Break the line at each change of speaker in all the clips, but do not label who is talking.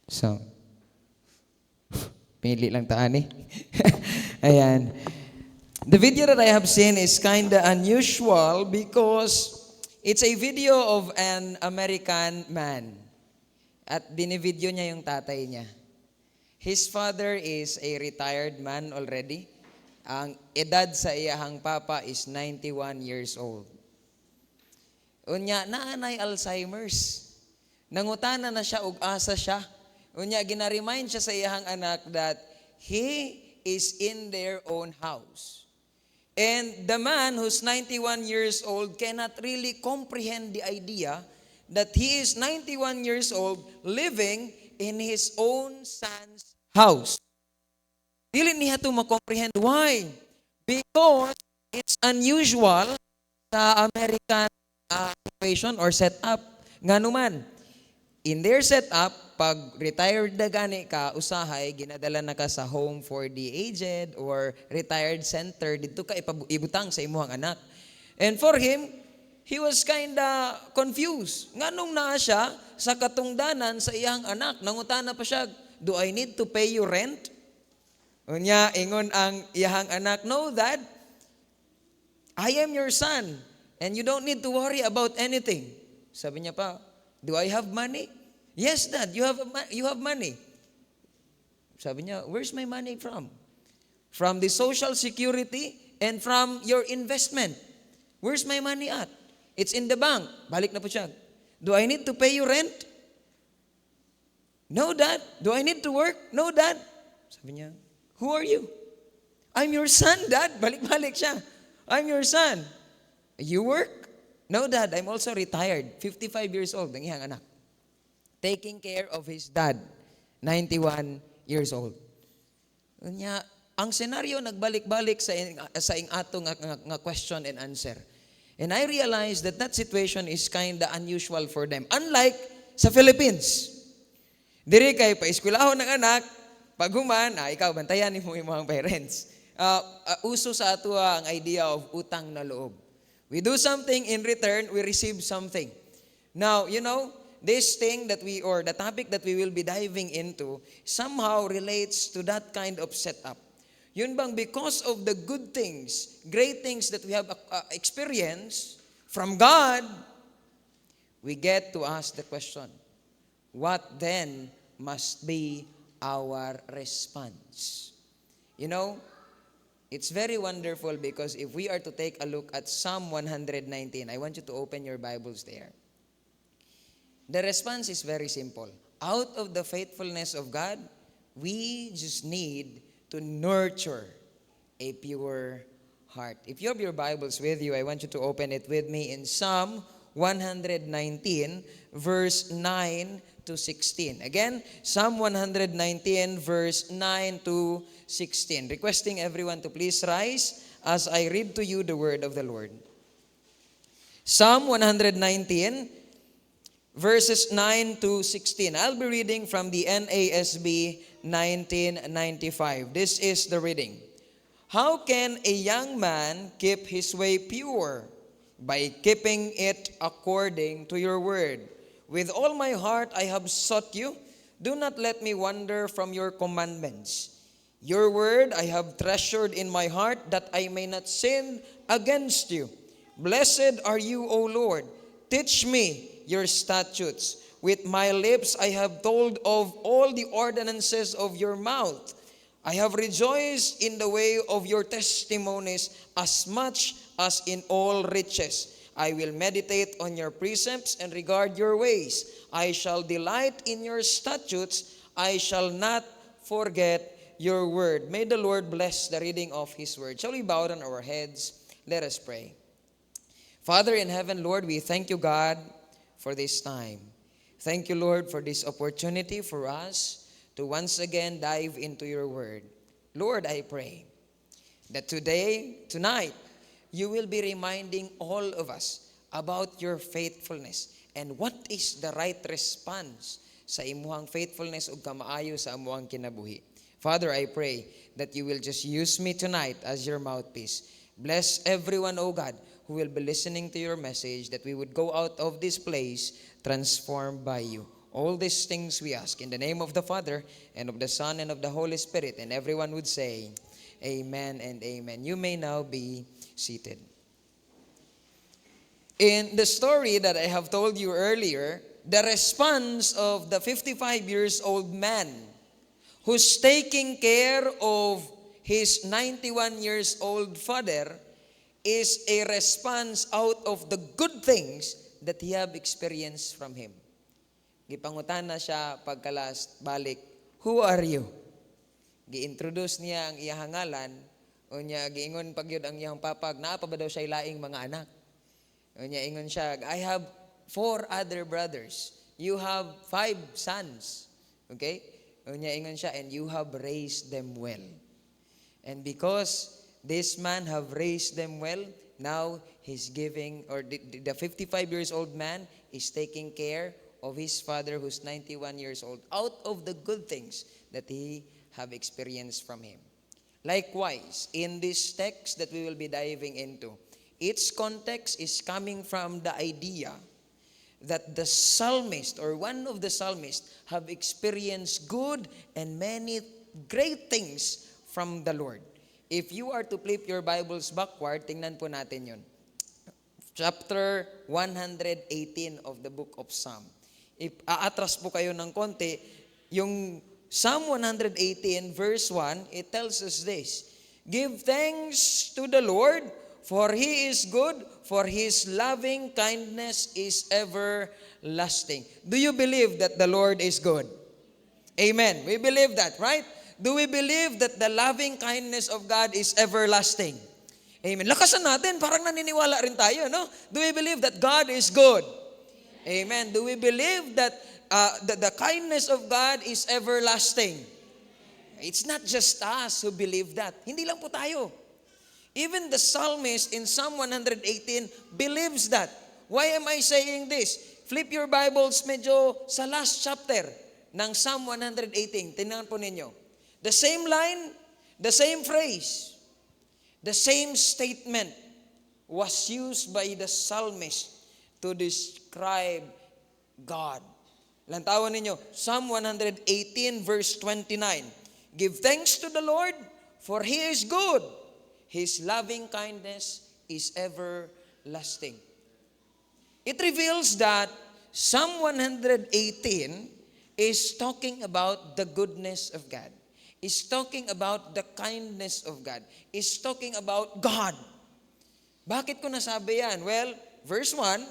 So, pili lang taan eh. Ayan. The video that I have seen is kind of unusual because it's a video of an American man. At binivideo niya yung tatay niya. His father is a retired man already. Ang edad sa iyahang papa is 91 years old. Unya, naanay Alzheimer's. Nangutana na siya ug asa siya. Unya, ginaremind siya sa iyahang anak that he is in their own house. And the man who's 91 years old cannot really comprehend the idea that he is 91 years old living in his own son's house. Dili niya to makomprehend. Why? Because it's unusual sa American situation or setup. Nga naman, in their setup, pag retired na gani ka, usahay, ginadala na ka sa home for the aged or retired center, dito ka ibutang sa imuhang anak. And for him, he was kinda confused. Nga nung naa siya sa katungdanan sa iyang anak, nangutana pa siya, do I need to pay you rent? Unya, ingon ang iyang anak, no, Dad, I am your son, and you don't need to worry about anything. Sabi niya pa, do I have money? Yes, Dad, you have money. Sabi niya, where's my money from? From the Social Security and from your investment. Where's my money at? It's in the bank. Balik na po siya. Do I need to pay you rent? No, Dad. Do I need to work? No, Dad. Sabi niya, who are you? I'm your son, Dad. Balik-balik siya. I'm your son. You work? No, Dad. I'm also retired. 55 years old, ang iyang anak. Taking care of his dad, 91 years old. Kanya, ang senaryo nagbalik-balik sa ing ato nga question and answer. And I realized that situation is kind of unusual for them. Unlike sa Philippines. Diri kay paeskwelahon ng anak, pag human, ikaw bantayan mo yung mga parents. Uso sa ato ang idea of utang na loob. We do something, in return, we receive something. Now, you know, this thing that the topic that we will be diving into somehow relates to that kind of setup. Yun bang because of the good things, great things that we have experienced from God, we get to ask the question, what then must be our response? You know, it's very wonderful because if we are to take a look at Psalm 119, I want you to open your Bibles there. The response is very simple. Out of the faithfulness of God, we just need to nurture a pure heart. If you have your Bibles with you, I want you to open it with me in Psalm 119, verse 9 to 16. Again, Psalm 119, verse 9 to 16. Requesting everyone to please rise as I read to you the word of the Lord. Psalm 119, verses 9 to 16. I'll be reading from the NASB 1995. This is the reading. How can a young man keep his way pure? By keeping it according to your word. With all my heart I have sought you. Do not let me wander from your commandments. Your word I have treasured in my heart that I may not sin against you. Blessed are you, O Lord. Teach me your statutes. With my lips I have told of all the ordinances of your mouth. I have rejoiced in the way of your testimonies as much as in all riches. I will meditate on your precepts and regard your ways. I shall delight in your statutes. I shall not forget your word. May the Lord bless the reading of his word. Shall we bow down our heads? Let us pray. Father in heaven, Lord, we thank you, God, for this time. Thank you, Lord, for this opportunity for us to once again dive into your word. Lord, I pray that tonight, you will be reminding all of us about your faithfulness and what is the right response sa imuhang faithfulness ug kamaayo sa amuhang kinabuhi. Father, I pray that you will just use me tonight as your mouthpiece. Bless everyone, O God, who will be listening to your message, that we would go out of this place transformed by you. All these things we ask in the name of the Father, and of the Son, and of the Holy Spirit. And everyone would say, Amen and amen. You may now be seated. In the story that I have told you earlier, the response of the 55 years old man who's taking care of his 91 years old father is a response out of the good things that he have experienced from him. Gipangutana siya pagkalast balik, who are you? Gi-introduce niya ang iyang ngalan, o niya giingon pagyud ang iyang papag, naa pa ba daw siya laing mga anak? O niya ingon siya, I have 4 other brothers. You have 5 sons. Okay? O niya ingon siya, and you have raised them well. And because this man have raised them well, now he's giving, or the 55 years old man is taking care of his father who's 91 years old out of the good things that he have experienced from him. Likewise, in this text that we will be diving into, its context is coming from the idea that the psalmist or one of the psalmists have experienced good and many great things from the Lord. If you are to flip your Bibles backward, tingnan po natin yun. Chapter 118 of the book of Psalm. If aatras po kayo ng konti, yung Psalm 118 verse 1, it tells us this, give thanks to the Lord, for He is good, for His loving kindness is everlasting. Do you believe that the Lord is good? Amen. We believe that, right? Do we believe that the loving kindness of God is everlasting? Amen. Lakasan natin, parang naniniwala rin tayo, no? Do we believe that God is good? Amen. Do we believe that the kindness of God is everlasting? It's not just us who believe that. Hindi lang po tayo. Even the psalmist in Psalm 118 believes that. Why am I saying this? Flip your Bibles medyo sa last chapter ng Psalm 118. Tingnan po ninyo. The same line, the same phrase, the same statement was used by the psalmist to describe God. Lantawan ninyo, Psalm 118 verse 29. Give thanks to the Lord, for He is good. His loving kindness is everlasting. It reveals that Psalm 118 is talking about the goodness of God. Is talking about the kindness of God. Is talking about God. Bakit ko nasabi yan? Well, verse 1,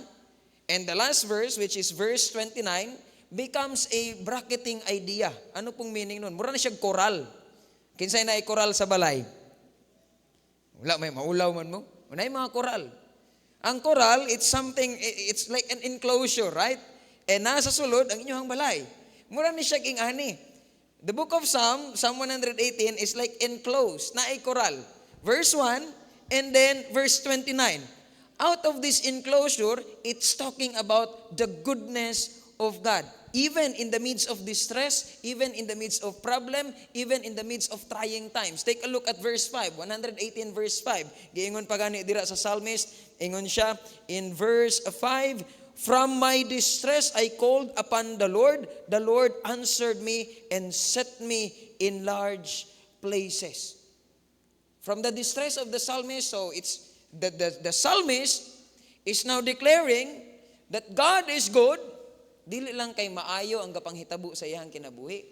and the last verse, which is verse 29, becomes a bracketing idea. Ano pong meaning nun? Mura na siyang koral. Kinsay na koral sa balay? Wala, may maulaw man mo. Una yung mga koral. Ang koral, it's something, it's like an enclosure, right? E nasa sulod ang inyong balay. Mura ni siya ani. The book of Psalm 118 is like enclosed, na ay koral. Verse 1, and then verse 29. Out of this enclosure, it's talking about the goodness of God. Even in the midst of distress, even in the midst of problem, even in the midst of trying times. Take a look at verse 5, 118 verse 5. Giingon pa gani dira sa psalmist, ingon siya in verse 5, from my distress I called upon the Lord answered me and set me in large places. From the distress of the psalmist, so it's the psalmist is now declaring that God is good, dili lang kay maayo ang gapanghitabo sa iyang kinabuhi.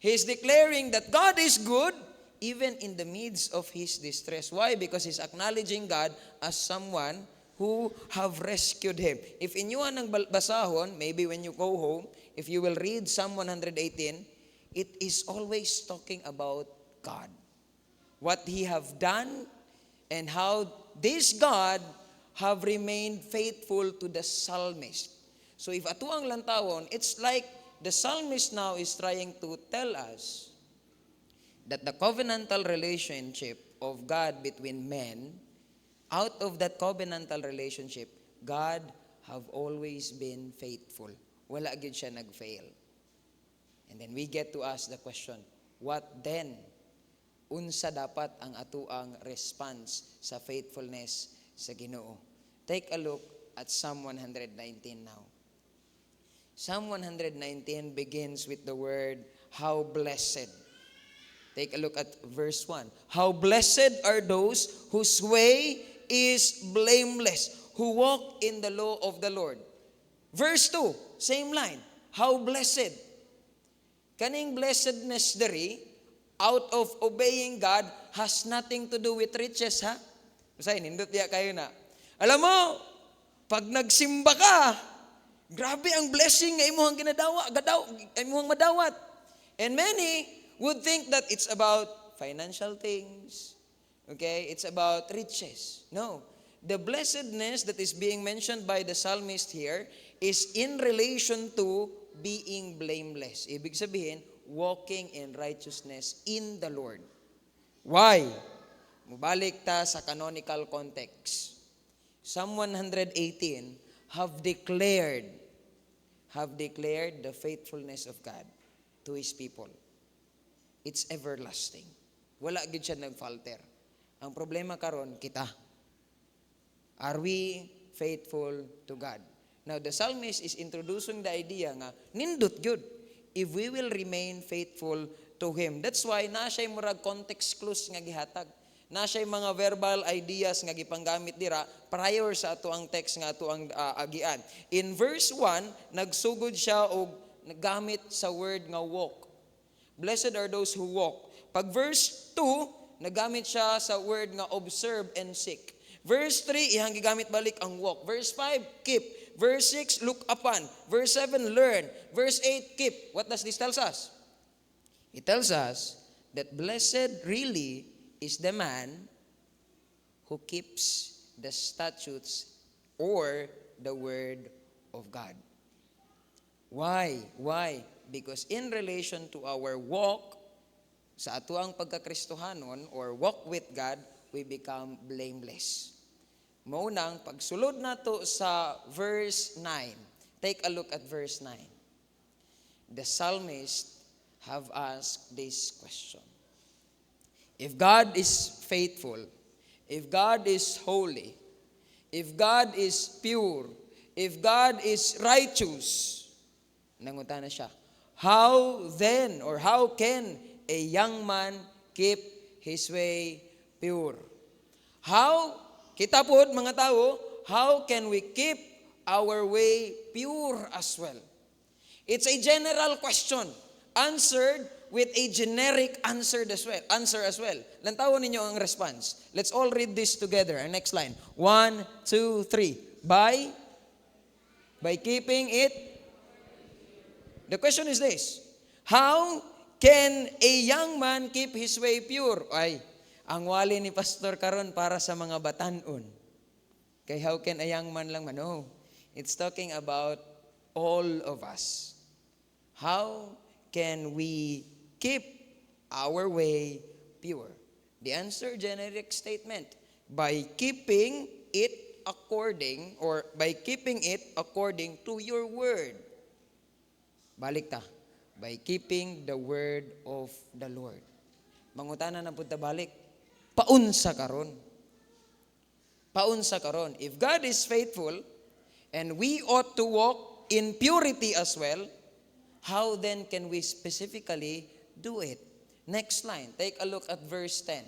He is declaring that God is good even in the midst of his distress. Why? Because he's acknowledging God as someone who have rescued him. If inyuan ang basahon, maybe when you go home, if you will read Psalm 118, it is always talking about God. What he have done and how this God have remained faithful to the psalmist. So if ato ang lantawon, it's like the psalmist now is trying to tell us that the covenantal relationship of God between men, out of that covenantal relationship, God have always been faithful. Wala gid siya nag-fail. And then we get to ask the question, what then? Unsa dapat ang atuang response sa faithfulness sa Ginoo? Take a look at Psalm 119 now. Psalm 119 begins with the word, how blessed. Take a look at verse 1. How blessed are those whose way is blameless, who walk in the law of the Lord. Verse 2, same line. How blessed. Kaning blessedness diri, out of obeying God, has nothing to do with riches, ha? Masay, nindot diya kayo na. Alam mo, pag nagsimba ka, grabe ang blessing nga imuhang imuhang madawat. And many would think that it's about financial things. Okay? It's about riches. No. The blessedness that is being mentioned by the psalmist here is in relation to being blameless. Ibig sabihin, walking in righteousness in the Lord. Why? Mubalik ta sa canonical context. Psalm 118 have declared the faithfulness of God to His people. It's everlasting. Wala gid siya nagfalter. Ang problema karon kita. Are we faithful to God? Now the psalmist is introducing the idea nga nindot gyud if we will remain faithful to Him. That's why na siya murag context clues nga gihatag. Na siya mga verbal ideas nga gipanggamit dira prior sa ato ang text nga ato ang agian. In verse 1, nagsugod siya og naggamit sa word nga walk. Blessed are those who walk. Pag verse 2, nagamit siya sa word nga observe and seek. Verse 3, ihang gigamit balik ang walk. Verse 5, keep. Verse 6, look upon. Verse 7, learn. Verse 8, keep. What does this tell us? It tells us that blessed really is the man who keeps the statutes or the word of God. Why? Why? Because in relation to our walk, sa atuang pagkakristohanon or walk with God, we become blameless. Maunang, pagsulod nato sa verse 9. Take a look at verse 9. The psalmist have asked this question. If God is faithful, if God is holy, if God is pure, if God is righteous, nangutan na siya, how then or how can a young man keep his way pure? How, kita po mga tao, how can we keep our way pure as well? It's a general question answered with a generic answer as well. Lantawon ninyo ang response. Let's all read this together. Our next line. 1, 2, 3. By keeping it. The question is this. How can a young man keep his way pure? Ay, ang wali ni Pastor karon para sa mga batanon. Kay how can a young man lang man? No. It's talking about all of us. How can we keep our way pure? The answer, generic statement. By keeping it according to your word. Balik ta. By keeping the word of the Lord. Mangutana na punta balik. Paunsa karon. Paunsa karon. If God is faithful and we ought to walk in purity as well, how then can we specifically do it? Next line. Take a look at verse 10.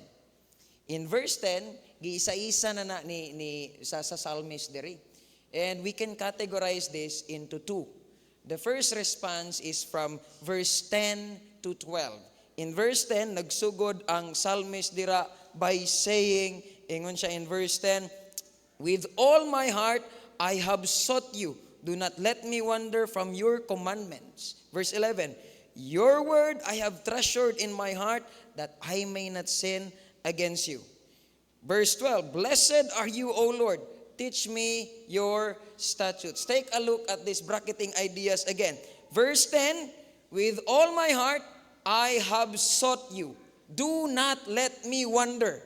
In verse 10, giisa-isa na sa psalmist diri. And we can categorize this into two. The first response is from verse 10 to 12. In verse 10, nagsugod ang psalmist dira by saying, ingon siya in verse 10, with all my heart I have sought you. Do not let me wander from your commandments. Verse 11, your word I have treasured in my heart that I may not sin against you. Verse 12, blessed are you, O Lord. Teach me your statutes. Take a look at these bracketing ideas again. Verse 10, with all my heart, I have sought you. Do not let me wander.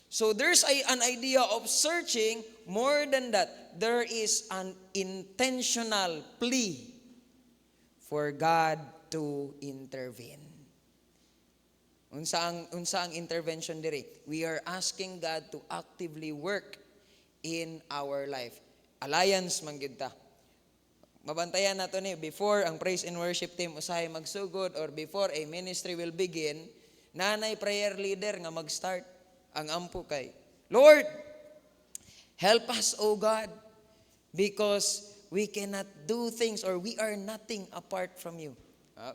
So there's an idea of searching. More than that, there is an intentional plea for God to intervene. Unsa ang intervention diri? We are asking God to actively work in our life. Alliance man gyud ta. mabantayan nato ni before ang praise and worship team usahay magsugod or before a ministry will begin, nanay prayer leader nga mag-start ang ampo kay Lord, help us, O God, because we cannot do things or we are nothing apart from you.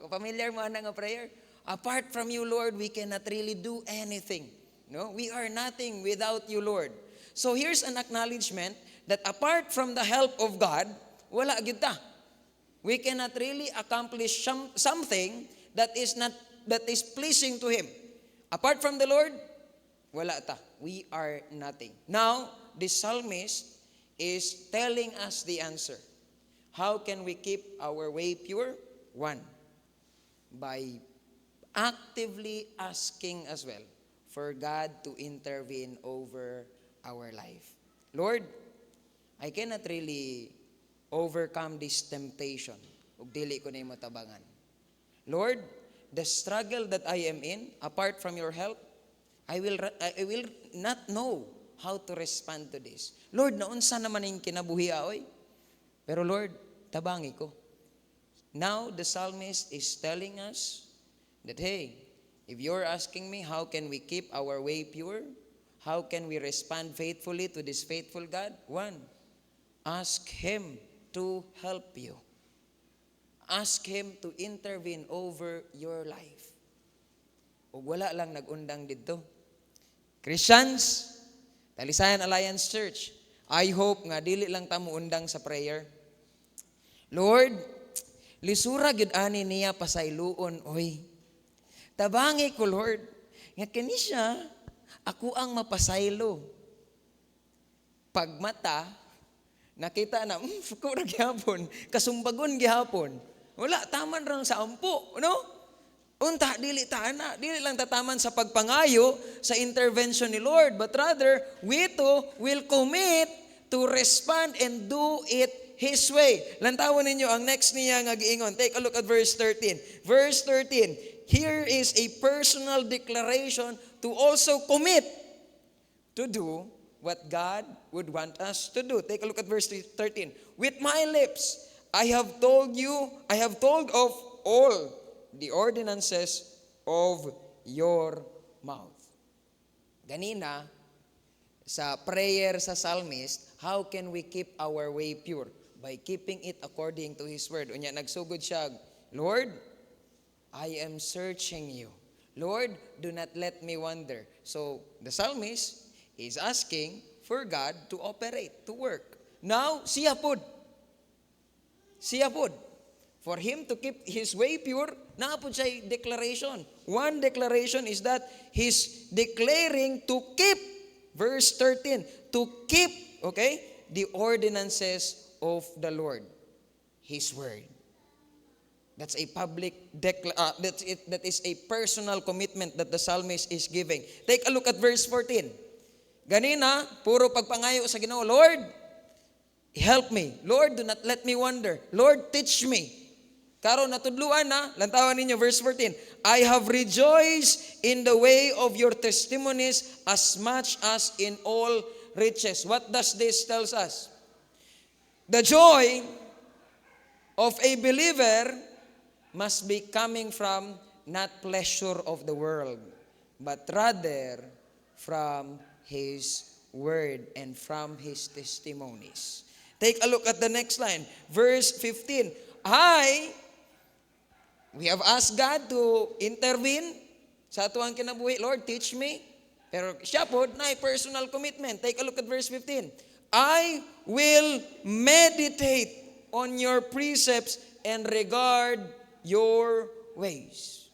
Familiar mo na nga prayer? Apart from you, Lord, we cannot really do anything. No, we are nothing without you, Lord. So here's an acknowledgement that apart from the help of God, wala gyud ta. We cannot really accomplish something that is pleasing to Him. Apart from the Lord, wala ta. We are nothing. Now, the psalmist is telling us the answer. How can we keep our way pure? One, by actively asking as well for God to intervene over our life. Lord, I cannot really overcome this temptation. Ug dili ko na matabangan. Lord, the struggle that I am in, apart from your help, I will not know how to respond to this. Lord, naunsa naman yung kinabuhi aoy? Pero Lord, tabangi ko. Now, the psalmist is telling us that, hey, if you're asking me, how can we keep our way pure? How can we respond faithfully to this faithful God? One, ask Him to help you. Ask Him to intervene over your life. O wala lang nag-undang dito. Christians, Talisayan Alliance Church, I hope nga dili lang ta muundang sa prayer. Lord, lisura gyud ani niya pasayloon, oy. Tabangi ko, Lord, nga kini siya, ako ang mapasaylo. Pagmata, nakita na, fuko na gihapon, kasumbagon gihapon. Wala, taman lang sa ampo, no? Unta, dili lang tataman sa pagpangayo, sa intervention ni Lord, but rather, we too will commit to respond and do it His way. Lantawan ninyo ang next niya nga giingon. Take a look at verse 13. Verse 13, here is a personal declaration to also commit to do what God would want us to do. Take a look at verse 13. With my lips, I have told of all the ordinances of your mouth. Ganina, sa prayer sa psalmist, how can we keep our way pure? By keeping it according to His word. Unya, nagsugod siya, Lord, I am searching you. Lord, do not let me wander. So, the psalmist is asking for God to operate, to work. Now, siya pod. For him to keep his way pure, naapod siya declaration. One declaration is that he's declaring to keep, verse 13, to keep, okay, the ordinances of the Lord, His word. That's a public that is a personal commitment that the psalmist is giving. Take a look at verse 14. Ganina, puro pagpangayo sa Ginoo, Lord, help me. Lord, do not let me wander. Lord, teach me. Karon natudluan na, lantawan ninyo verse 14. I have rejoiced in the way of your testimonies as much as in all riches. What does this tells us? The joy of a believer must be coming from not pleasure of the world, but rather from His word and from His testimonies. Take a look at the next line, verse 15. We have asked God to intervene sa atuang kinabuhi. Lord, teach me. Pero siya po na personal commitment. Take a look at verse 15. I will meditate on your precepts and regard your ways.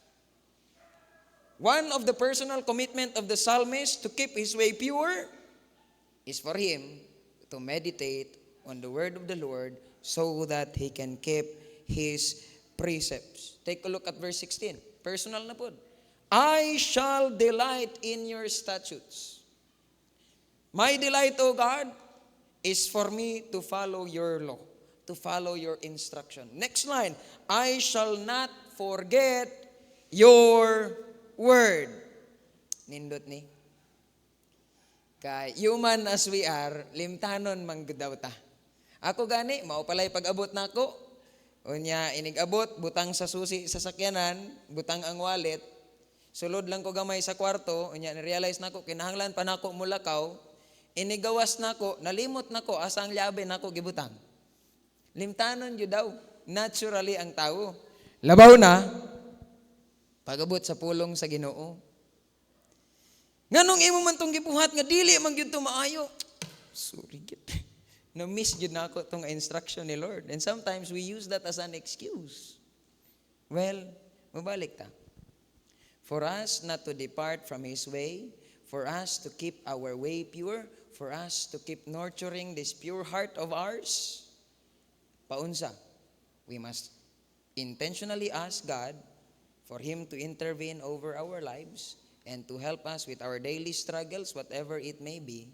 One of the personal commitment of the psalmist to keep his way pure is for him to meditate on the word of the Lord so that he can keep his precepts. Take a look at verse 16. Personal na po. I shall delight in your statutes. My delight, O God, is for me to follow your law, to follow your instruction. Next line, I shall not forget your word. Nindot ni. Kay human as we are, limtanon man gud daw ta. Ako gani, mao palay pag-abot nako, Unya, inigabot, butang sa susi sa sakyanan, butang ang wallet, sulod lang ko gamay sa kwarto, unya, na-realize na ko, kinahanglan pa na ko mulakaw, inigawas na ko, nalimot na ko, asa ang liabe na ko gibutang. Limtanon yun daw, naturally ang tao. Labaw na, pagabot sa pulong sa Ginoo. Nganong imo man tong gibuhat nga dili man gyud to maayo. Sorry gid. Na-miss gyud na ako tong instruction ni Lord. And sometimes we use that as an excuse. Well, mabalik ta. For us not to depart from His way, for us to keep our way pure, for us to keep nurturing this pure heart of ours, paunsa, we must intentionally ask God for Him to intervene over our lives and to help us with our daily struggles, whatever it may be,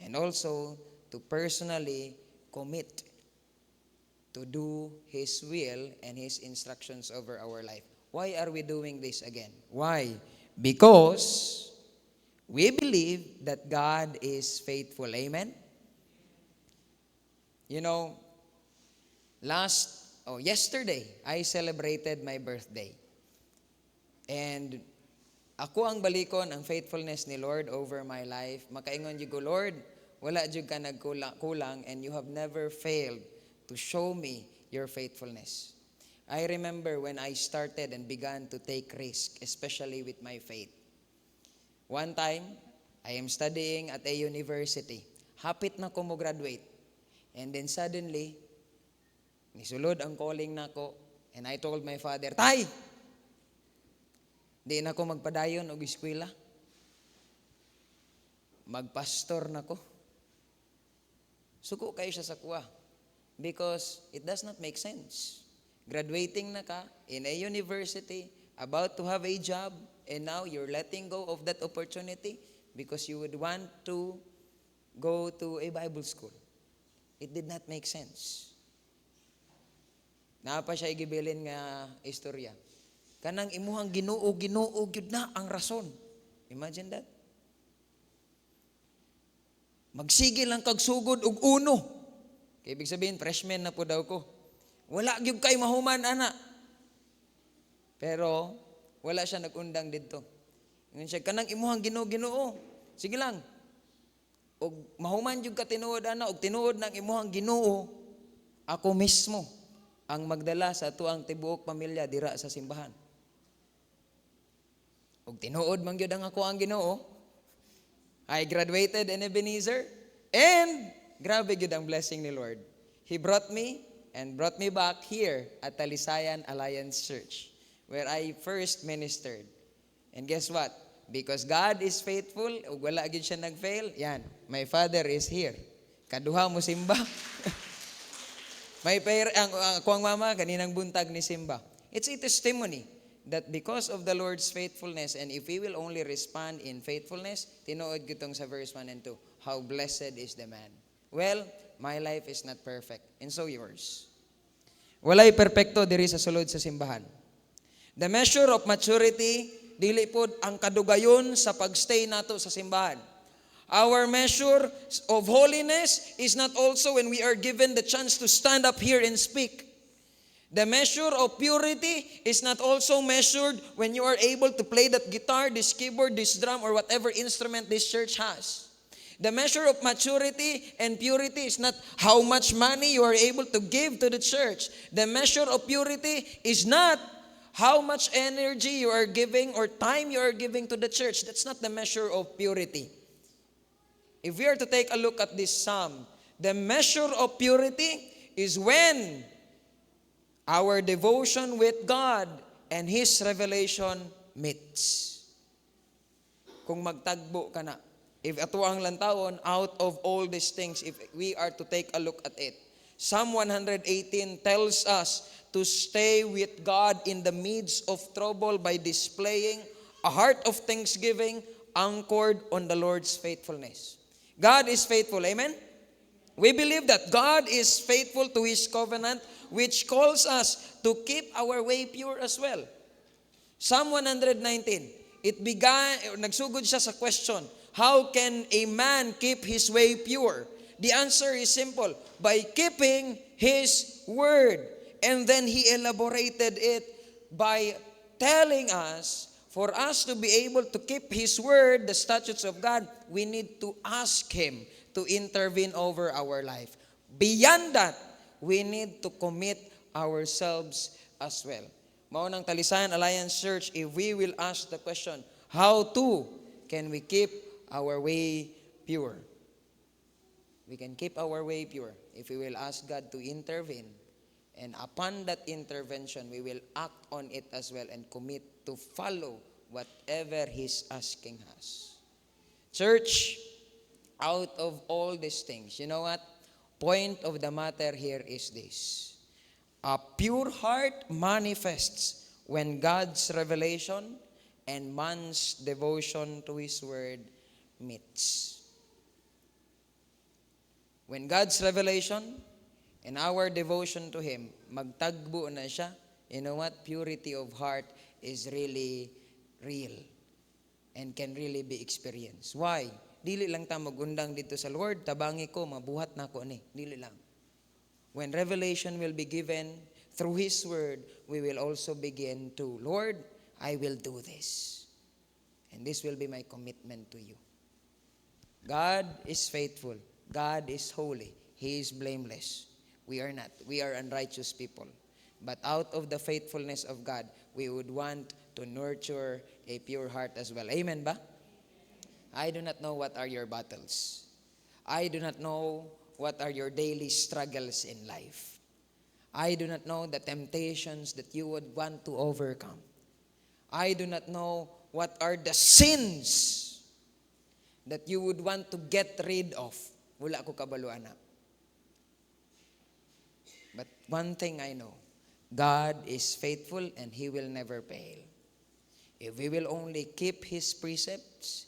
and also to personally commit to do His will and His instructions over our life. Why are we doing this again? Why? Because we believe that God is faithful. Amen? You know, yesterday, I celebrated my birthday. And ako ang balikon ang faithfulness ni Lord over my life. Makaingon ko, Lord, wala jud ka nagkulang and you have never failed to show me your faithfulness. I remember when I started and began to take risk, especially with my faith. One time, I am studying at a university. Hapit na ko mo graduate. And then suddenly, nisulod ang calling nako and I told my father, Tay! Di na ko magpadayon og eskwela. Magpastor na ko. Suko kayo siya sa kuha. Because it does not make sense. Graduating na ka in a university, about to have a job, and now you're letting go of that opportunity because you would want to go to a Bible school. It did not make sense. Napa siya igibilin nga istorya. Kanang imuhang Ginoo gyud na ang rason. Imagine that. Magsige lang kag sugod og uno. Kaya ibig sabihin, freshman na po daw ko. Wala gyud kay mahuman ana. Pero wala siya nagundang didto. Ngon siya kanang imuhang Ginoo. Sige lang. Og mahuman gyud ka tinuod ana og tinuod ng imuhang Ginoo, ako mismo ang magdala sa tuang tibuok pamilya dira sa simbahan. Og tinuod man gyud ang ako ang Ginoo. I graduated in Ebenezer and grabe gyud ang blessing ni Lord. He brought me back here at Talisayan Alliance Church where I first ministered. And guess what? Because God is faithful, ug wala gyud siya nagfail. Yan, my father is here. Kaduha mo simba. May ang mama kaninang buntag ni simba. It's a testimony that because of the Lord's faithfulness, and if we will only respond in faithfulness, tinuod gitong sa verse 1 and 2, how blessed is the man. Well, my life is not perfect, and so yours. Walay perpekto diri sa sulod sa simbahan. The measure of maturity, dili pod ang kadugayon sa pagstay nato sa simbahan. Our measure of holiness is not also when we are given the chance to stand up here and speak. The measure of purity is not also measured when you are able to play that guitar, this keyboard, this drum, or whatever instrument this church has. The measure of maturity and purity is not how much money you are able to give to the church. The measure of purity is not how much energy you are giving or time you are giving to the church. That's not the measure of purity. If we are to take a look at this psalm, the measure of purity is when our devotion with God and His revelation meets. Kung magtagbo ka na, if ato ang lantawon, out of all these things, if we are to take a look at it, Psalm 118 tells us to stay with God in the midst of trouble by displaying a heart of thanksgiving anchored on the Lord's faithfulness. God is faithful, amen? We believe that God is faithful to His covenant, which calls us to keep our way pure as well. Psalm 119, nagsugod siya sa question, how can a man keep his way pure? The answer is simple, by keeping His word. And then He elaborated it by telling us, for us to be able to keep His word, the statutes of God, we need to ask Him to intervene over our life. Beyond that, we need to commit ourselves as well. Maunang Talisayan Alliance Church, if we will ask the question, how to can we keep our way pure? We can keep our way pure if we will ask God to intervene. And upon that intervention, we will act on it as well and commit to follow whatever He's asking us. Church, out of all these things, you know what? Point of the matter here is this. A pure heart manifests when God's revelation and man's devotion to His word meets. When God's revelation and our devotion to Him, magtagbo na siya, you know what? Purity of heart is really real and can really be experienced. Why? Dili lang ta magundang dito sa Lord, tabangi ko, mabuhat na ko ni. Dili lang. When revelation will be given through His word, we will also begin to, Lord, I will do this. And this will be my commitment to you. God is faithful. God is holy. He is blameless. We are not. We are unrighteous people. But out of the faithfulness of God, we would want to nurture a pure heart as well. Amen ba? I do not know what are your battles. I do not know what are your daily struggles in life. I do not know the temptations that you would want to overcome. I do not know what are the sins that you would want to get rid of. Wala ko kabaluan na. But one thing I know, God is faithful and He will never fail. If we will only keep His precepts,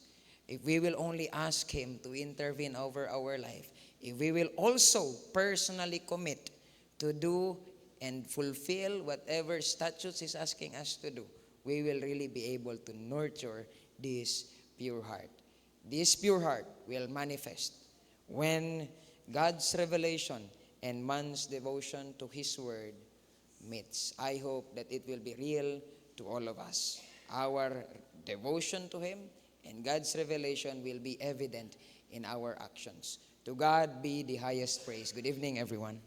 if we will only ask Him to intervene over our life, if we will also personally commit to do and fulfill whatever statutes He's asking us to do, we will really be able to nurture this pure heart. This pure heart will manifest when God's revelation and man's devotion to His word meets. I hope that it will be real to all of us. Our devotion to Him and God's revelation will be evident in our actions. To God be the highest praise. Good evening, everyone.